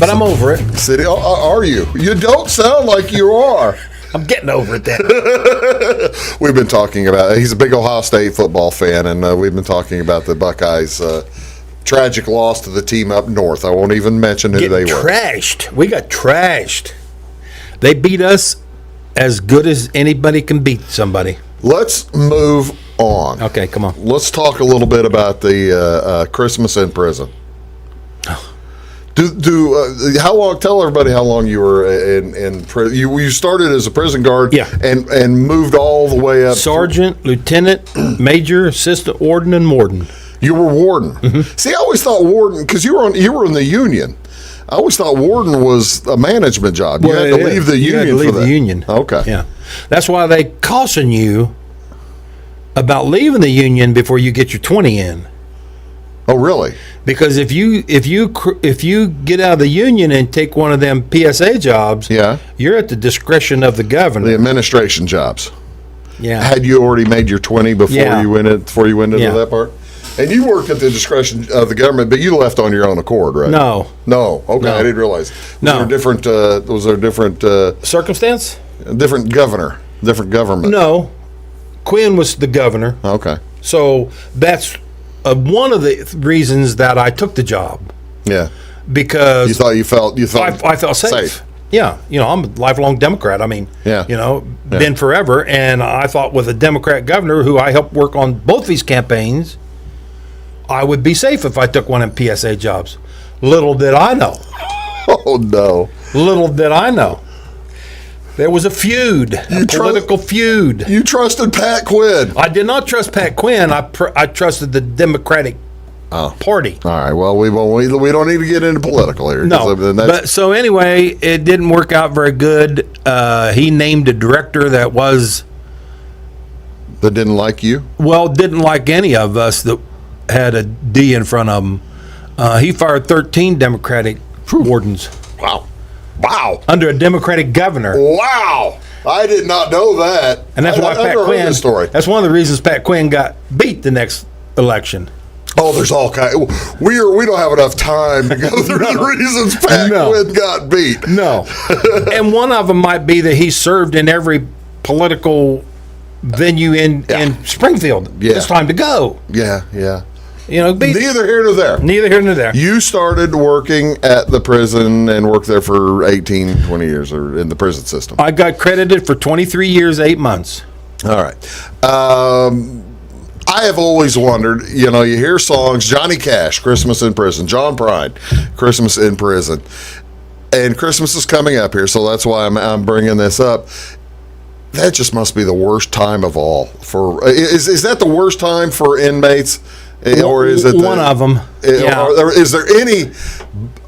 But I'm over it. Are you? You don't sound like you are. I'm getting over it then. We've been talking about, he's a big Ohio State football fan, and we've been talking about the Buckeyes' tragic loss to the team up north. I won't even mention who they were. Trashed. We got trashed. They beat us as good as anybody can beat somebody. Let's move on. Okay, come on. Let's talk a little bit about the Christmas in prison. How long? Tell everybody how long you were in prison. You started as a prison guard, yeah, and moved all the way up. Sergeant, lieutenant, major, assistant warden, and warden. You were warden. Mm-hmm. See, I always thought warden because you were in the union. I always thought warden was a management job. You had to leave the union. You had to leave the union. Okay. Yeah, that's why they caution you about leaving the union before you get your 20 in. Oh, really? Because if you get out of the union and take one of them PSA jobs, yeah, you're at the discretion of the governor. The administration jobs. Yeah. Had you already made your 20 before you went into that part? And you worked at the discretion of the government, but you left on your own accord, right? No. Okay, No. I didn't realize. No. Was there a different Circumstance? different governor, different government? No. Quinn was the governor. Okay. So that's one of the reasons that I took the job, Yeah. because You thought I felt safe. Yeah, I'm a lifelong Democrat. I mean, Yeah. been forever. And I thought with a Democrat governor who I helped work on both these campaigns, I would be safe if I took one of them PSA jobs. Little did I know. Oh no. Little did I know. There was a feud, a political feud. You trusted Pat Quinn. I did not trust Pat Quinn. I trusted the Democratic Party. All right. Well, we don't need to get into political here. No, but so anyway, it didn't work out very good. He named a director that didn't like you. Well, didn't like any of us that had a D in front of him. He fired 13 Democratic wardens. Wow. Under a Democratic governor. Wow. I did not know that. And that's why Pat Quinn. This story. That's one of the reasons Pat Quinn got beat the next election. Oh, there's all kinds. We don't have enough time to go through the reasons Pat Quinn got beat. No. And one of them might be that he served in every political venue in Springfield. Yeah. It's time to go. Yeah. Neither here nor there. Neither here nor there. You started working at the prison and worked there for 18, 20 years, or in the prison system. I got credited for 23 years, 8 months. All right. I have always wondered, you hear songs, Johnny Cash, Christmas in Prison, John Prine, Christmas in Prison, and Christmas is coming up here, so that's why I'm bringing this up. That just must be the worst time of all. Is that the worst time for inmates? Or is it one of them? Yeah. Is there any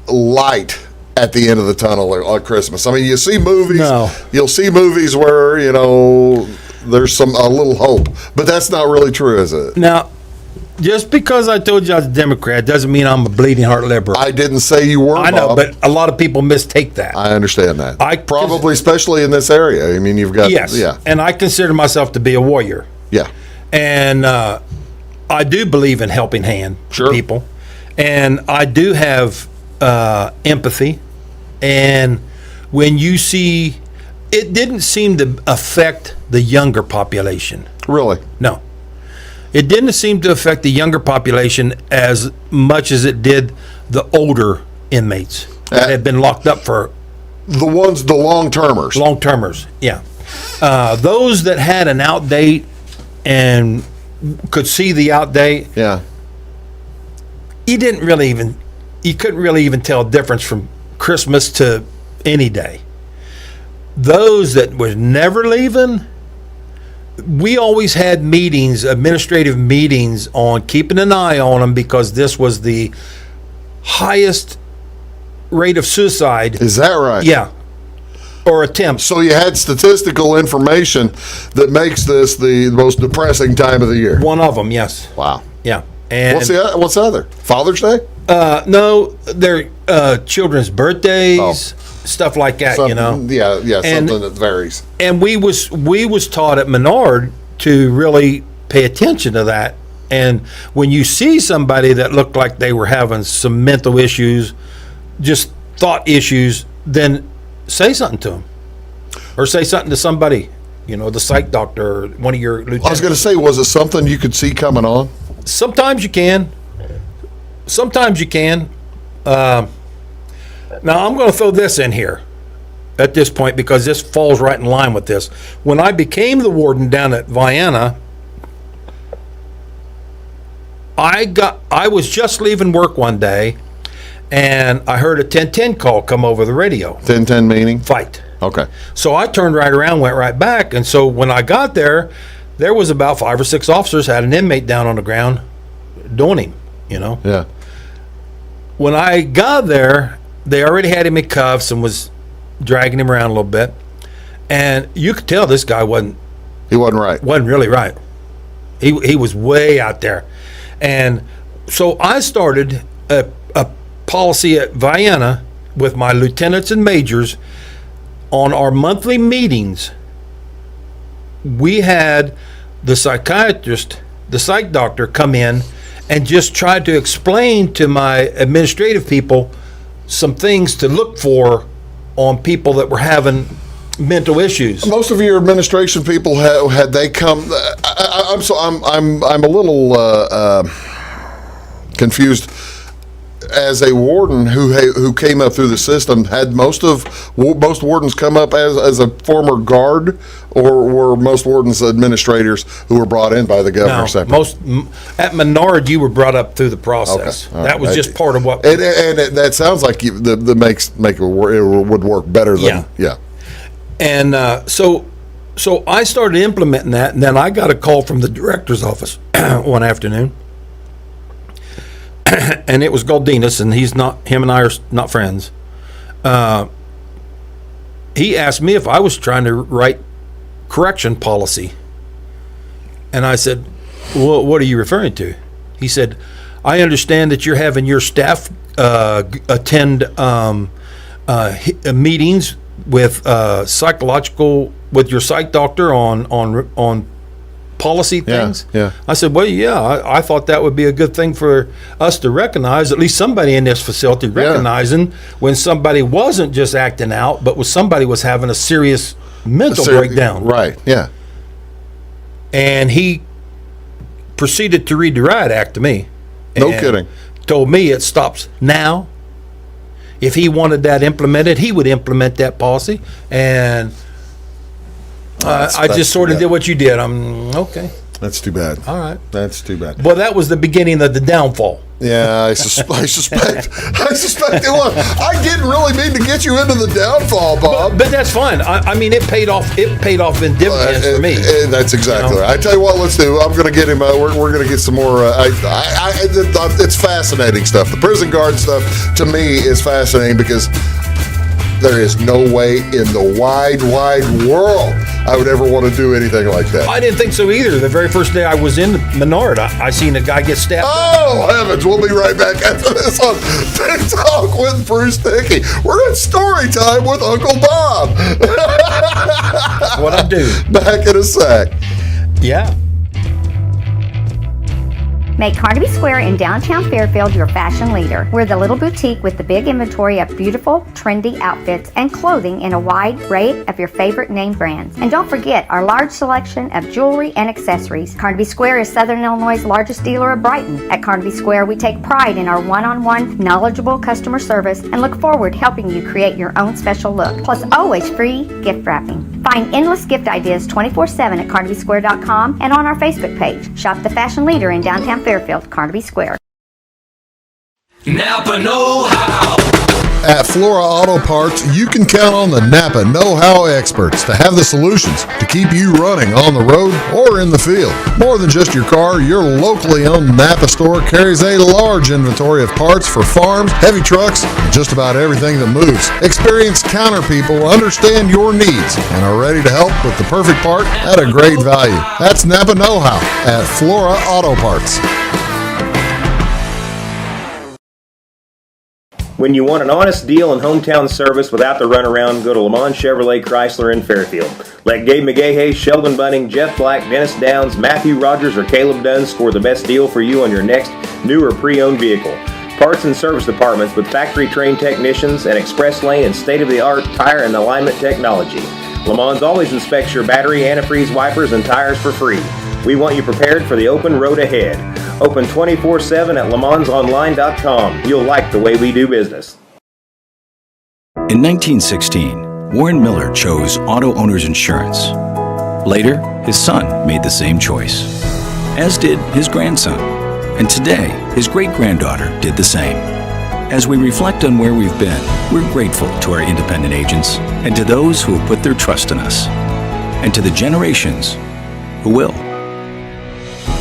light at the end of the tunnel on Christmas? I mean, you see movies. No. You'll see movies where there's a little hope, but that's not really true, is it? Now, just because I told you I was a Democrat doesn't mean I'm a bleeding heart liberal. I didn't say you were. I know, Bob. but a lot of people mistake that. I understand that. Probably, especially in this area. I mean, you've got and I consider myself to be a warrior. Yeah, and I do believe in helping hand people, and I do have empathy. And when you see, it didn't seem to affect the younger population. Really? No. It didn't seem to affect the younger population as much as it did the older inmates that had been locked up for. The long-termers. Long-termers, yeah. Those that had an outdate and could see the outdate. Yeah. You couldn't really even tell a difference from Christmas to any day. Those that was never leaving, we always had meetings, administrative meetings on keeping an eye on them because this was the highest rate of suicide. Is that right? Yeah. Or attempts. So you had statistical information that makes this the most depressing time of the year. One of them, yes. Wow. Yeah. And what's the other? Father's Day? No, they're children's birthdays, stuff like that. Something that varies. And we was taught at Menard to really pay attention to that. And when you see somebody that looked like they were having some mental issues, just thought issues, then say something to them, or say something to somebody, the psych doctor or one of your lieutenants. I was going to say, was it something you could see coming on? Sometimes you can. Now I'm going to throw this in here at this point because this falls right in line with this. When I became the warden down at Vienna, I was just leaving work one day, and I heard a 1010 call come over the radio. 1010 meaning? Fight. Okay. So I turned right around, went right back, and so when I got there was about 5 or 6 officers had an inmate down on the ground doing him, Yeah. When I got there, they already had him in cuffs and was dragging him around a little bit, and you could tell this guy wasn't right. Wasn't really right. He was way out there. And so I started a policy at Vienna with my lieutenants and majors on our monthly meetings. We had the psychiatrist, the psych doctor, come in and just tried to explain to my administrative people some things to look for on people that were having mental issues. Most of your administration people had they come. I'm a little confused. As a warden who came up through the system, had most wardens come up as a former guard, or were most wardens administrators who were brought in by the governor? No, separately? at Menard, you were brought up through the process. Okay. That was just part of what. And that sounds like it would work better than And so I started implementing that, and then I got a call from the director's office one afternoon. And it was Galdinas, and him and I are not friends. He asked me if I was trying to write correction policy. And I said, well, what are you referring to? He said, I understand that you're having your staff attend meetings with with your psych doctor on policy things. Yeah. I said, well, I thought that would be a good thing for us to recognize, at least somebody in this facility recognizing when somebody wasn't just acting out, but somebody was having a serious mental breakdown. Right, yeah. And he proceeded to read the riot act to me. No kidding. Told me it stops now. If he wanted that implemented, he would implement that policy. And I just sort of did what you did. Okay. That's too bad. All right. That's too bad. Well, that was the beginning of the downfall. Yeah, I suspect it was. I didn't really mean to get you into the downfall, Bob. But that's fine. I mean, it paid off. It paid off in dividends for me. That's exactly right. I tell you what, let's do. I'm going to get him. We're going to get some more. It's fascinating stuff. The prison guard stuff to me is fascinating because there is no way in the wide world I would ever want to do anything like that. I didn't think so either. The very first day I was in Menard, I seen a guy get stabbed. Oh, heavens. We'll be right back after this on TikTok with Bruce Dickey. We're in story time with Uncle Bob. That's what I do. Back in a sec. Yeah. Make Carnaby Square in downtown Fairfield your fashion leader. We're the little boutique with the big inventory of beautiful, trendy outfits and clothing in a wide array of your favorite name brands. And don't forget our large selection of jewelry and accessories. Carnaby Square is Southern Illinois' largest dealer of Brighton. At Carnaby Square, we take pride in our one-on-one, knowledgeable customer service and look forward to helping you create your own special look. Plus, always free gift wrapping. Find endless gift ideas 24/7 at CarnabySquare.com and on our Facebook page. Shop the fashion leader in downtown Fairfield, Carnaby Square. Napa know-how. At Flora Auto Parts, you can count on the Napa know-how experts to have the solutions to keep you running on the road or in the field. More than just your car, your locally owned Napa store carries a large inventory of parts for farms, heavy trucks, and just about everything that moves. Experienced counter people understand your needs and are ready to help with the perfect part at a great value. That's Napa know-how at Flora Auto Parts. When you want an honest deal and hometown service without the runaround, go to Lamont Chevrolet Chrysler in Fairfield. Let Gabe McGahey, Sheldon Bunning, Jeff Black, Dennis Downs, Matthew Rogers, or Caleb Dunn score the best deal for you on your next new or pre-owned vehicle. Parts and service departments with factory-trained technicians and express lane and state-of-the-art tire and alignment technology. Lamont always inspects your battery, antifreeze, wipers, and tires for free. We want you prepared for the open road ahead. Open 24/7 at LeMansOnline.com. You'll like the way we do business. In 1916, Warren Miller chose Auto Owners Insurance. Later, his son made the same choice, as did his grandson. And today, his great-granddaughter did the same. As we reflect on where we've been, we're grateful to our independent agents and to those who have put their trust in us, and to the generations who will.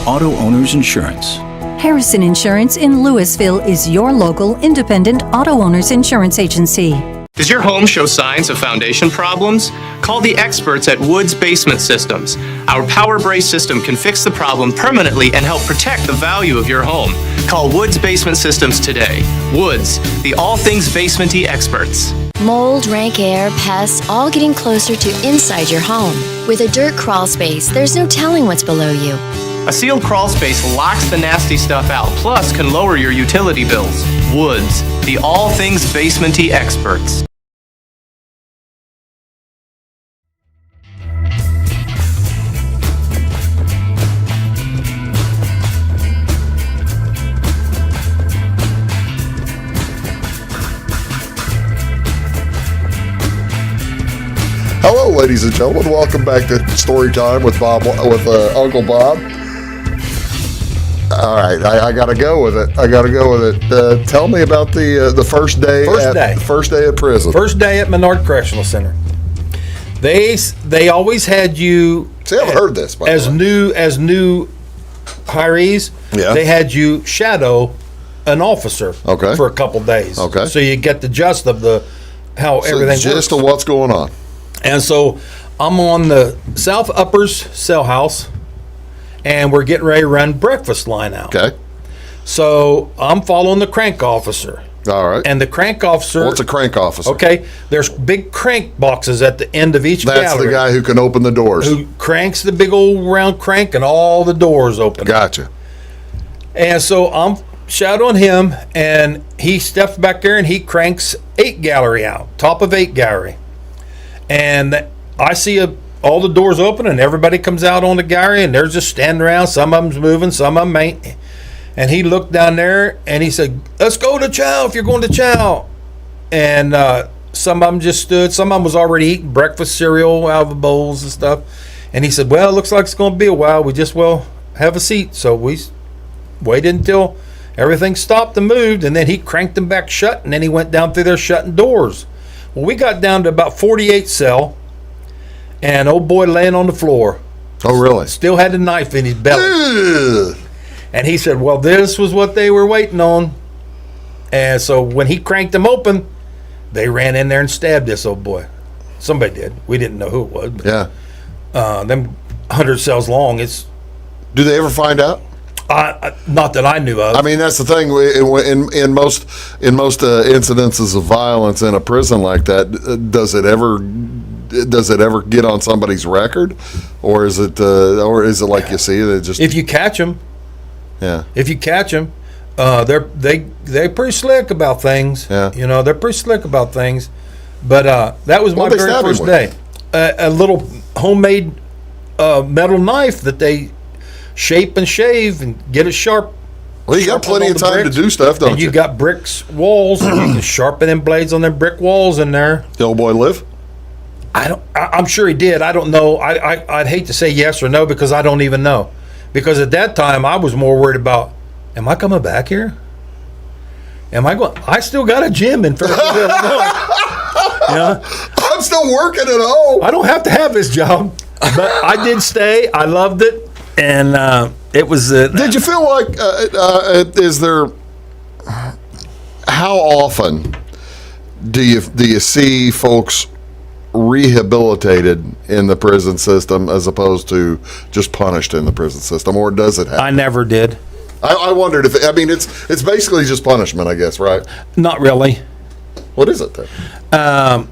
Auto Owners Insurance. Harrison Insurance in Louisville is your local independent auto owners insurance agency. Does your home show signs of foundation problems? Call the experts at Woods Basement Systems. Our power brace system can fix the problem permanently and help protect the value of your home. Call Woods Basement Systems today. Woods, the all things basement-y experts. Mold, rank air, pests, all getting closer to inside your home. With a dirt crawl space, there's no telling what's below you. A sealed crawl space locks the nasty stuff out, plus can lower your utility bills. Woods, the all things basement-y experts. Hello, ladies and gentlemen. Welcome back to Story Time with Uncle Bob. All right, I got to go with it. Tell me about the first day. First day at prison. First day at Menard Correctional Center. They always had you. See, I haven't heard this. By as new hirees. Yeah. They had you shadow an officer. Okay. For a couple days. Okay. So you get the gist of how everything works. Gist of what's going on. And so I'm on the South Uppers cell house, and we're getting ready to run breakfast line out. Okay. So I'm following the crank officer. All right. And the crank officer. What's a crank officer? Okay. There's big crank boxes at the end of each gallery. That's the guy who can open the doors. Who cranks the big old round crank and all the doors open. Gotcha. And so I'm shadowing him, and he steps back there and he cranks 8 gallery out, top of 8 gallery. And I see all the doors open, and everybody comes out on the gallery, and they're just standing around. Some of them's moving, some of them ain't. And he looked down there, and he said, "Let's go to chow if you're going to chow." And some of them just stood. Some of them was already eating breakfast cereal out of the bowls and stuff. And he said, "Well, it looks like it's going to be a while. We just will have a seat." So we waited until everything stopped and moved, and then he cranked them back shut, and then he went down through there shutting doors. Well, we got down to about 48 cell, and old boy laying on the floor. Oh, really? Still had a knife in his belly. Ugh. And he said, well, this was what they were waiting on. And so when he cranked them open, they ran in there and stabbed this old boy. Somebody did. We didn't know who it was. But, yeah. Them 100 cells long. Do they ever find out? Not that I knew of. I mean, that's the thing. In most incidences of violence in a prison like that, does it ever get on somebody's record, or is it like you see they just if you catch them? Yeah. If you catch them, they're pretty slick about things. Yeah. You know, they're pretty slick about things. But that was my very first day. A little homemade metal knife that they shape and shave and get it sharp. Well, you got plenty of time to do stuff, don't you? And you got bricks walls, and you can sharpen them blades on them brick walls in there. The old boy live? I'm sure he did. I don't know. I'd hate to say yes or no because I don't even know. Because at that time I was more worried about, am I coming back here? Am I going? I still got a gym in Fairfield, Illinois. Yeah. I'm still working at home. I don't have to have this job, but I did stay. I loved it. And it was. Did you feel like? Is there? How often do you see folks rehabilitated in the prison system as opposed to just punished in the prison system, or does it happen? I never did. I wondered if it's basically just punishment, I guess, right? Not really. What is it then?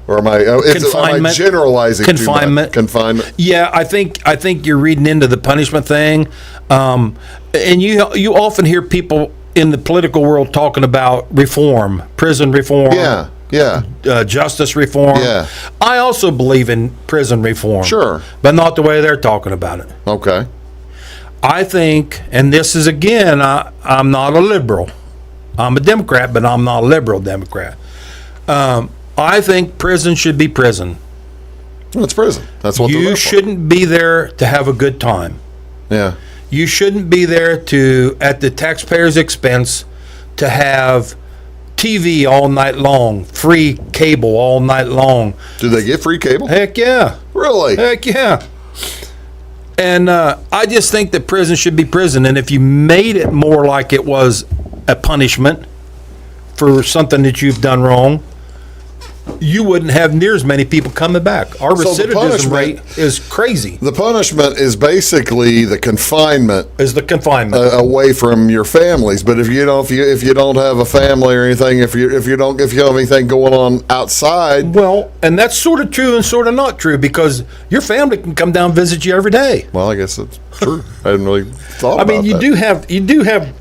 Or am I generalizing? Confinement. Confinement. Yeah, I think you're reading into the punishment thing, and you often hear people in the political world talking about reform, prison reform. Yeah. Justice reform. Yeah. I also believe in prison reform. Sure. But not the way they're talking about it. Okay. I think, and this is again, I'm not a liberal. I'm a Democrat, but I'm not a liberal Democrat. I think prison should be prison. Well, it's prison. That's what you shouldn't be there to have a good time. Yeah. You shouldn't be there to, at the taxpayer's expense, to have TV all night long, free cable all night long. Do they get free cable? Heck yeah. Really? Heck yeah. And I just think that prison should be prison. And if you made it more like it was a punishment for something that you've done wrong, you wouldn't have near as many people coming back. Our So the recidivism punishment- rate is crazy. The punishment is basically the confinement away from your families. But if you don't have a family or anything, if you don't have anything going on outside, well, and that's sort of true and sort of not true, because your family can come down and visit you every day. well, I guess it's true. I hadn't really thought. I mean, about you that. do have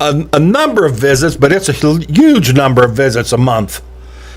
a number of visits, but it's a huge number of visits a month.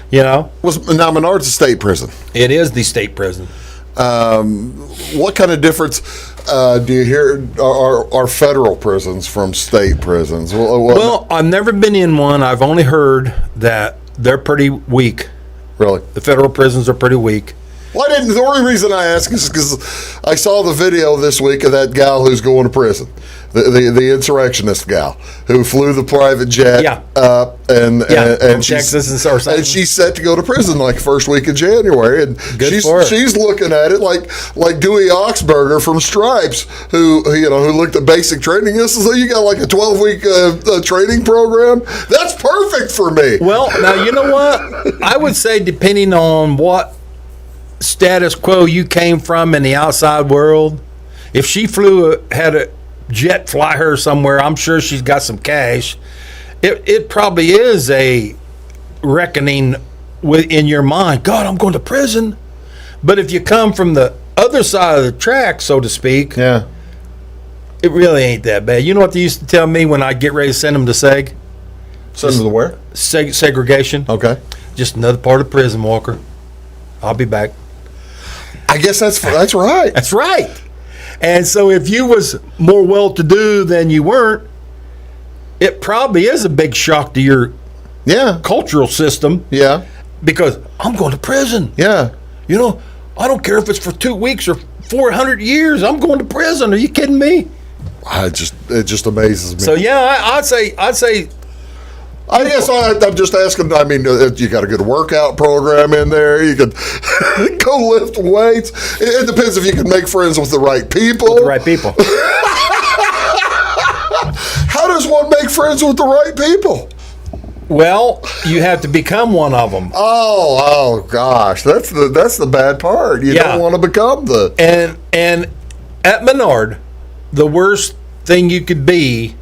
You know, Now Menard's a state prison. it is the state prison. What kind of difference do you hear are federal prisons from state prisons? Well, I've never been in one. I've only heard that they're pretty weak. Really? The federal prisons are pretty weak. The only reason I ask is because I saw the video this week of that gal who's going to prison, the insurrectionist gal who flew the private jet up and from she's, Texas or something. and she's set to go to prison like first week of January, and Good for her. she's looking at it like Dewey Oxberger from Stripes, who looked at basic training. This is you got like a 12-week training program. That's perfect for me. Well, now you know what? I would say depending on what status quo you came from in the outside world, if she had a jet fly her somewhere, I'm sure she's got some cash. It probably is a reckoning in your mind. God, I'm going to prison. But if you come from the other side of the track, so to speak, yeah, it really ain't that bad. You know what they used to tell me when I get ready to send them to seg? Send them to where? Segregation. Okay. Just another part of prison, Walker. I'll be back. I guess that's right. That's right. And so if you was more well-to-do than you weren't, it probably is a big shock to your cultural system. Yeah. Because I'm going to prison. Yeah. You know, I don't care if it's for 2 weeks or 400 years. I'm going to prison. Are you kidding me? It just amazes me. So yeah, I'd say. I guess I'm just asking. I mean, you got a good workout program in there. You could go lift weights. It depends if you can make friends with the right people. How does one make friends with the right people? Well, you have to become one of them. Oh gosh, that's the bad part. You don't want to become the and at Menard, the worst thing you could be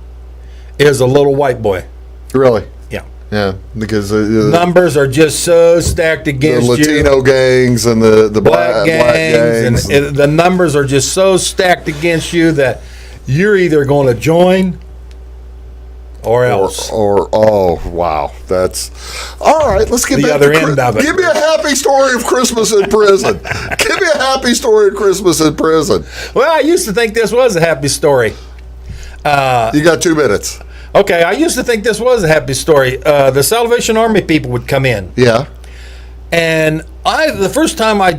is a little white boy. Really? Yeah. Yeah, because numbers are just so stacked against the Latino gangs and the black gangs. And the numbers are just so stacked against you that you're either going to join or else. Or oh wow, that's all right. Let's get the back other to end of it. Give me a happy story of Christmas in prison. Give me a happy story of Christmas in prison. Well, I used to think this was a happy story. You got 2 minutes. Okay, I used to think this was a happy story. The Salvation Army people would come in. Yeah. And the first time I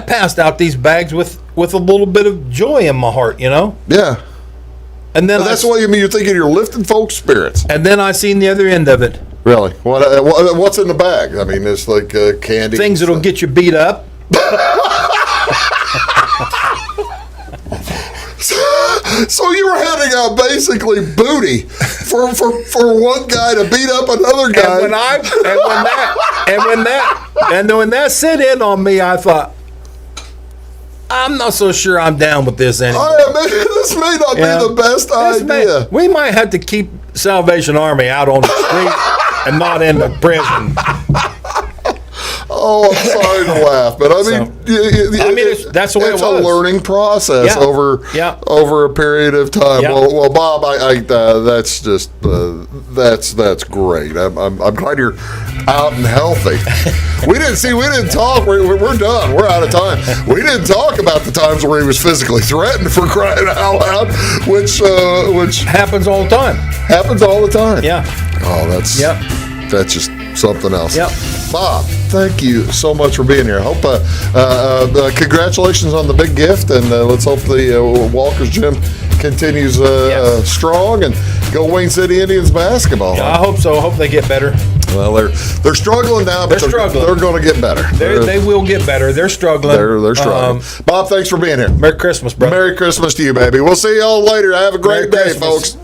passed out these bags with a little bit of joy in my heart, you know? Yeah. And then that's what you mean. You're thinking you're lifting folks' spirits. And then I seen the other end of it. Really? What's in the bag? I mean, it's like candy. Things that'll get you beat up. So you were handing out basically booty for one guy to beat up another guy. And when that set in on me, I thought, I'm not so sure I'm down with this anymore. This may not be the best idea. We might have to keep Salvation Army out on the street and not in the prison. Oh, I'm sorry to laugh, but I mean, that's the way it was. It's a learning process over a period of time. Yeah. Well, Bob, that's just that's great. I'm glad you're out and healthy. We didn't talk. We're done. We're out of time. We didn't talk about the times where he was physically threatened, for crying out loud, which happens all the time. Happens all the time. Yeah. Oh, that's just something else. Yep. Bob, thank you so much for being here. I hope congratulations on the big gift, and let's hope the Walker's Gym continues strong and go Wayne City Indians basketball. Yeah, I hope so. I hope they get better. Well, they're struggling now, but they're going to get better. They will get better. They're struggling. They're struggling. Bob, thanks for being here. Merry Christmas, brother. Merry Christmas to you, baby. We'll see y'all later. Have a great day, folks.